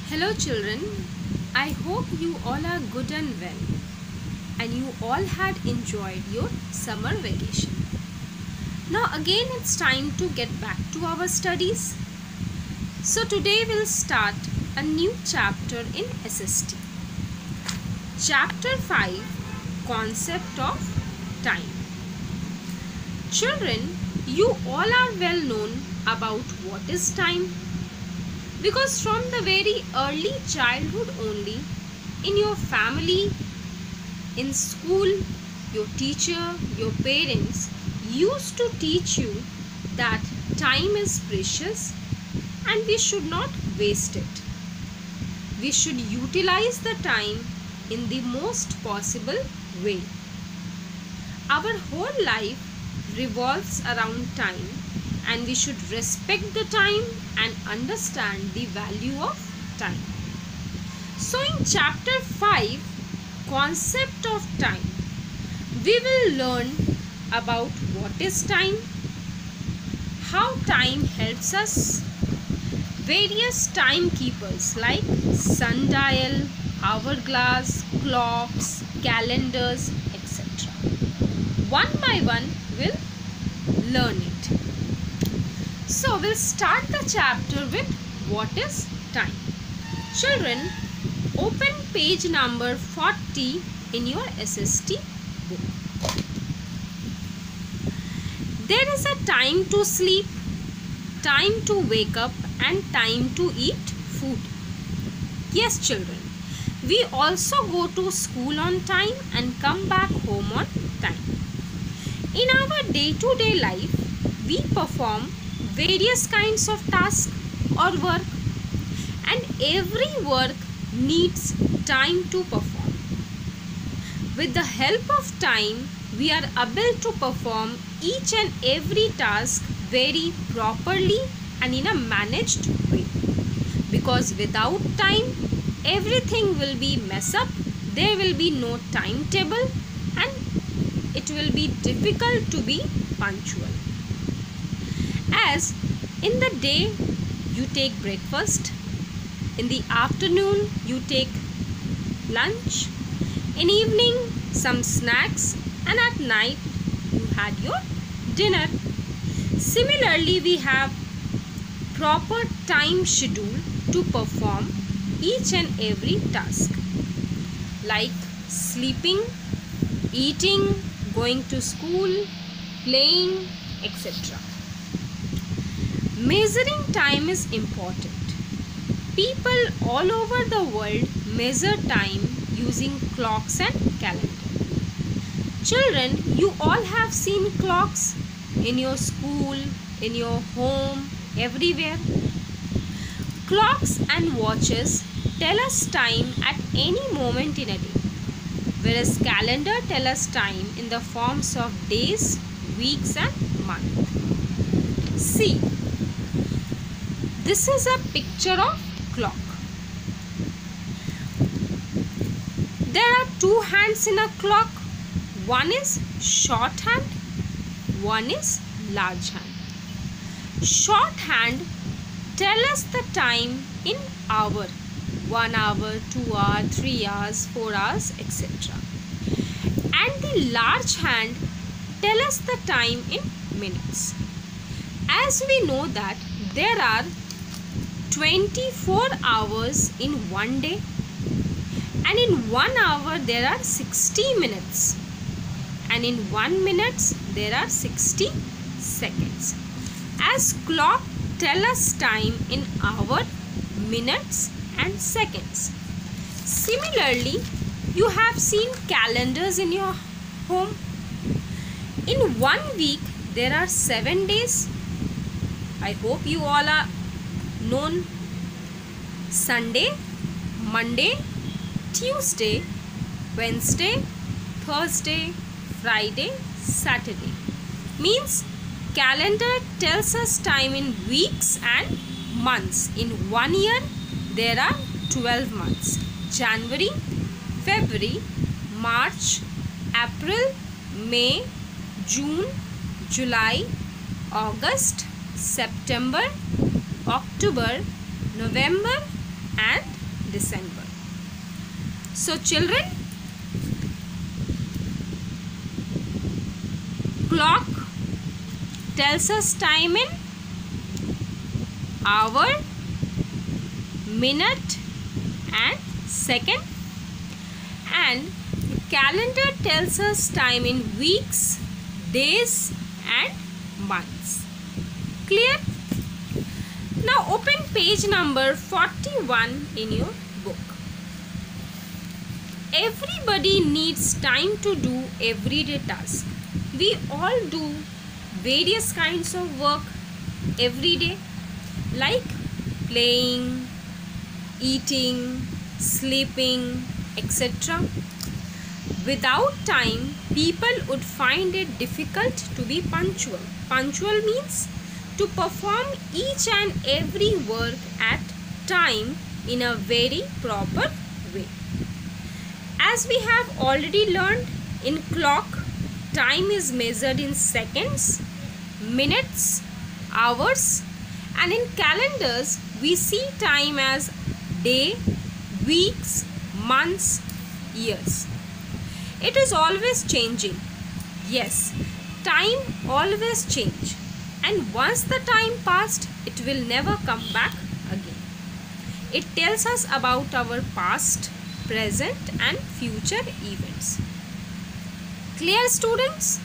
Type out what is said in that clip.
Hello children, I hope you all are good and well and you all had enjoyed your summer vacation. Now again it's time to get back to our studies. So today we'll start a new chapter in SST. Chapter 5, Concept of Time. Children, you all are well known about what is time. Because from the very early childhood only, in your family, in school, your teacher, your parents used to teach you that time is precious and we should not waste it. We should utilize the time in the most possible way. Our whole life revolves around time, and we should respect the time and understand the value of time. So in chapter 5, Concept of Time, we will learn about what is time, how time helps us, various timekeepers like sundial, hourglass, clocks, calendars, etc. One by one we'll learn it. So we'll start the chapter with what is time. Children, open page number 40 in your SST book. There is a time to sleep, time to wake up and time to eat food. Yes children, we also go to school on time and come back home on time. In our day-to-day life, we perform various kinds of tasks or work, and every work needs time to perform. With the help of time, we are able to perform each and every task very properly and in a managed way. Because without time, everything will be mess up, there will be no timetable and it will be difficult to be punctual. As in the day you take breakfast, in the afternoon you take lunch, in evening some snacks, and at night you had your dinner. Similarly, we have proper time schedule to perform each and every task like sleeping, eating, going to school, playing, etc. Measuring time is important. People all over the world measure time using clocks and calendars. Children, you all have seen clocks in your school, in your home, everywhere. Clocks and watches tell us time at any moment in a day, whereas calendar tell us time in the forms of days, weeks and months. See, this is a picture of clock. There are two hands in a clock. One is short hand, one is large hand. Short hand tell us the time in hour, 1 hour, 2 hours, 3 hours, 4 hours, etc. And the large hand tell us the time in minutes. As we know that there are 24 hours in one day, and in 1 hour there are 60 minutes, and in 1 minute there are 60 seconds. As clock tell us time in hour, minutes and seconds. Similarly, you have seen calendars in your home. In 1 week there are 7 days. I hope you all are known. Sunday, Monday, Tuesday, Wednesday, Thursday, Friday, Saturday. Means calendar tells us time in weeks and months. In 1 year there are 12 months. January, February, March, April, May, June, July, August, September, October, November and December. So children, clock tells us time in hour, minute and second, and calendar tells us time in weeks, days and months. Clear? Now open page number 41 in your book. Everybody needs time to do everyday tasks. We all do various kinds of work every day, like playing, eating, sleeping, etc. Without time, people would find it difficult to be punctual. Punctual means to perform each and every work at time in a very proper way. As we have already learned, in clock, time is measured in seconds, minutes, hours, and in calendars, we see time as day, weeks, months, years. It is always changing. Yes, time always change. And once the time passed, it will never come back again. It tells us about our past, present and future events. Clear, students?